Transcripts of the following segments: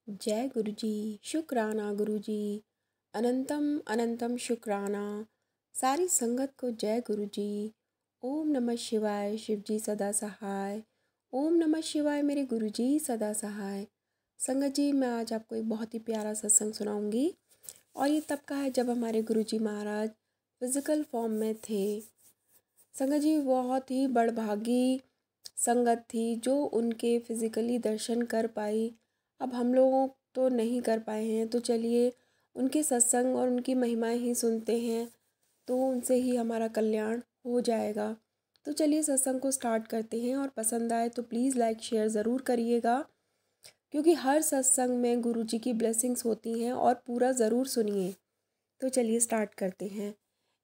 जय गुरु जी। शुक्राना गुरु जी। अनंतम अनंतम शुक्राना। सारी संगत को जय गुरु जी। ओम नमः शिवाय। शिव जी सदा सहाय। ओम नमः शिवाय मेरे गुरु जी सदा सहाय। संगत जी, मैं आज आपको एक बहुत ही प्यारा सत्संग सुनाऊंगी और ये तब का है जब हमारे गुरु जी महाराज फिजिकल फॉर्म में थे। संगत जी, बहुत ही बड़भागी संगत थी जो उनके फिज़िकली दर्शन कर पाई। अब हम लोगों तो नहीं कर पाए हैं, तो चलिए उनके सत्संग और उनकी महिमाएं ही सुनते हैं, तो उनसे ही हमारा कल्याण हो जाएगा। तो चलिए सत्संग को स्टार्ट करते हैं और पसंद आए तो प्लीज़ लाइक शेयर ज़रूर करिएगा, क्योंकि हर सत्संग में गुरु जी की ब्लेसिंग्स होती हैं और पूरा ज़रूर सुनिए। तो चलिए स्टार्ट करते हैं।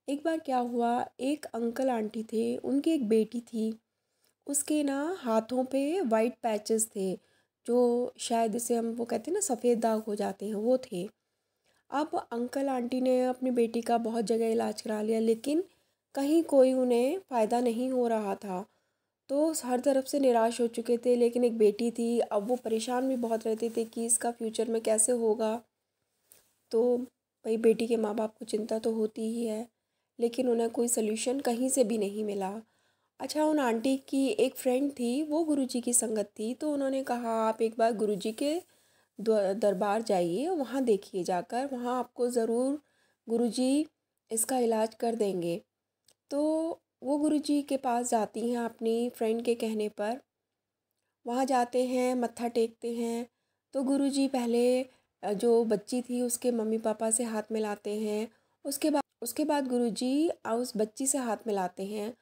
एक बार क्या हुआ, एक अंकल आंटी थे, उनकी एक बेटी थी। उसके ना हाथों पे वाइट पैचेस थे, जो शायद इसे हम वो कहते हैं ना सफ़ेद दाग हो जाते हैं, वो थे। अब अंकल आंटी ने अपनी बेटी का बहुत जगह इलाज करा लिया, लेकिन कहीं कोई उन्हें फ़ायदा नहीं हो रहा था। तो हर तरफ से निराश हो चुके थे। लेकिन एक बेटी थी, अब वो परेशान भी बहुत रहते थे कि इसका फ्यूचर में कैसे होगा। तो भाई, बेटी के माँ बाप को चिंता तो होती ही है, लेकिन उन्हें कोई सल्यूशन कहीं से भी नहीं मिला। अच्छा, उन आंटी की एक फ्रेंड थी, वो गुरुजी की संगत थी, तो उन्होंने कहा आप एक बार गुरुजी के दरबार जाइए, वहाँ देखिए जाकर, वहाँ आपको ज़रूर गुरुजी इसका इलाज कर देंगे। तो वो गुरुजी के पास जाती हैं अपनी फ्रेंड के कहने पर। वहाँ जाते हैं, मत्था टेकते हैं। तो गुरुजी पहले जो बच्ची थी उसके मम्मी पापा से हाथ मिलाते हैं। उसके बाद गुरुजी उस बच्ची से हाथ मिलाते हैं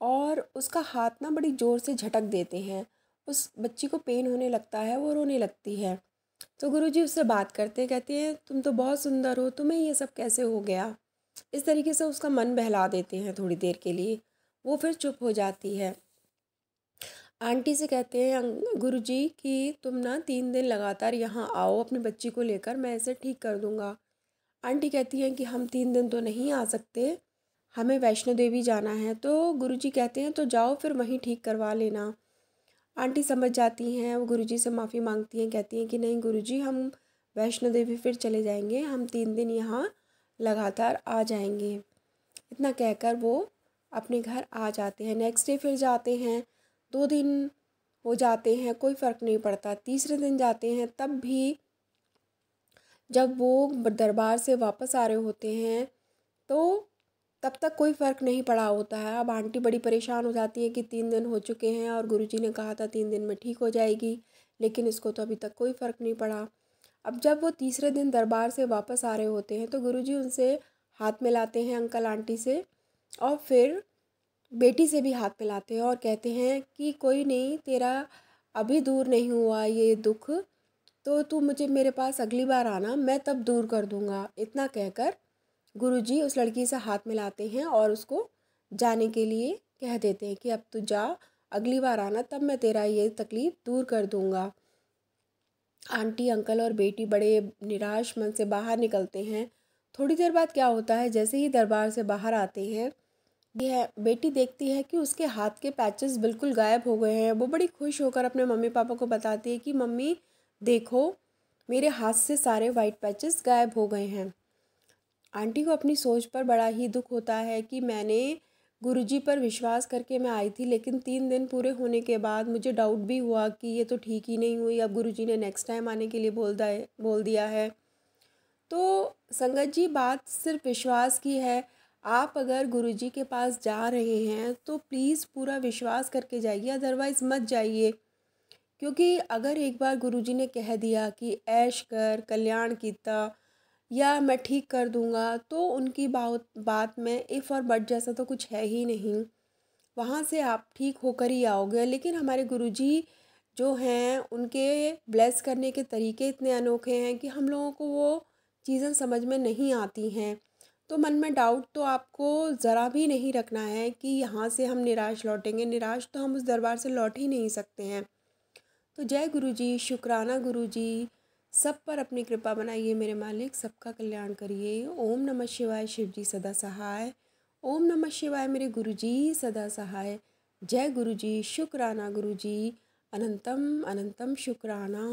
और उसका हाथ ना बड़ी ज़ोर से झटक देते हैं। उस बच्ची को पेन होने लगता है, वो रोने लगती है। तो गुरुजी उससे बात करते हैं, कहते हैं तुम तो बहुत सुंदर हो, तुम्हें ये सब कैसे हो गया। इस तरीके से उसका मन बहला देते हैं थोड़ी देर के लिए। वो फिर चुप हो जाती है। आंटी से कहते हैं गुरुजी कि तुम ना 3 दिन लगातार यहाँ आओ अपनी बच्ची को लेकर, मैं इसे ठीक कर दूँगा। आंटी कहती हैं कि हम 3 दिन तो नहीं आ सकते, हमें वैष्णो देवी जाना है। तो गुरुजी कहते हैं तो जाओ फिर वहीं ठीक करवा लेना। आंटी समझ जाती हैं, वो गुरुजी से माफ़ी मांगती हैं, कहती हैं कि नहीं गुरुजी, हम वैष्णो देवी फिर चले जाएंगे, हम 3 दिन यहाँ लगातार आ जाएंगे। इतना कहकर वो अपने घर आ जाते हैं। नेक्स्ट डे फिर जाते हैं, 2 दिन हो जाते हैं, कोई फ़र्क नहीं पड़ता। तीसरे दिन जाते हैं, तब भी जब वो दरबार से वापस आ रहे होते हैं तो तब तक कोई फ़र्क नहीं पड़ा होता है। अब आंटी बड़ी परेशान हो जाती है कि 3 दिन हो चुके हैं और गुरुजी ने कहा था 3 दिन में ठीक हो जाएगी, लेकिन इसको तो अभी तक कोई फ़र्क नहीं पड़ा। अब जब वो तीसरे दिन दरबार से वापस आ रहे होते हैं तो गुरुजी उनसे हाथ मिलाते हैं, अंकल आंटी से, और फिर बेटी से भी हाथ मिलाते हैं और कहते हैं कि कोई नहीं, तेरा अभी दूर नहीं हुआ ये दुख, तो तू मुझे मेरे पास अगली बार आना, मैं तब दूर कर दूँगा। इतना कहकर गुरुजी उस लड़की से हाथ मिलाते हैं और उसको जाने के लिए कह देते हैं कि अब तू जा, अगली बार आना, तब मैं तेरा ये तकलीफ़ दूर कर दूँगा। आंटी, अंकल और बेटी बड़े निराश मन से बाहर निकलते हैं। थोड़ी देर बाद क्या होता है, जैसे ही दरबार से बाहर आते हैं, यह बेटी देखती है कि उसके हाथ के पैचेस बिल्कुल गायब हो गए हैं। वो बड़ी खुश होकर अपने मम्मी पापा को बताती है कि मम्मी देखो, मेरे हाथ से सारे वाइट पैचेस गायब हो गए हैं। आंटी को अपनी सोच पर बड़ा ही दुख होता है कि मैंने गुरुजी पर विश्वास करके मैं आई थी, लेकिन 3 दिन पूरे होने के बाद मुझे डाउट भी हुआ कि ये तो ठीक ही नहीं हुई। अब गुरुजी ने नेक्स्ट टाइम आने के लिए बोल दिया है। तो संगत जी, बात सिर्फ विश्वास की है। आप अगर गुरुजी के पास जा रहे हैं तो प्लीज़ पूरा विश्वास करके जाइए, अदरवाइज़ मत जाइए। क्योंकि अगर एक बार गुरुजी ने कह दिया कि ऐश कर, कल्याण कीता, या मैं ठीक कर दूंगा, तो उनकी बात में इफ़ और बट जैसा तो कुछ है ही नहीं। वहाँ से आप ठीक होकर ही आओगे। लेकिन हमारे गुरुजी जो हैं, उनके ब्लेस करने के तरीके इतने अनोखे हैं कि हम लोगों को वो चीज़ें समझ में नहीं आती हैं। तो मन में डाउट तो आपको ज़रा भी नहीं रखना है कि यहाँ से हम निराश लौटेंगे। निराश तो हम उस दरबार से लौट ही नहीं सकते हैं। तो जय गुरु जी, शुक्राना गुरु जी। सब पर अपनी कृपा बनाइए मेरे मालिक, सबका कल्याण करिए। ओम नमः शिवाय। शिव जी सदा सहाय। ओम नमः शिवाय मेरे गुरु जी सदा सहाय। जय गुरु जी, शुक्राना गुरु जी। अनंतम अनंतम शुक्राना।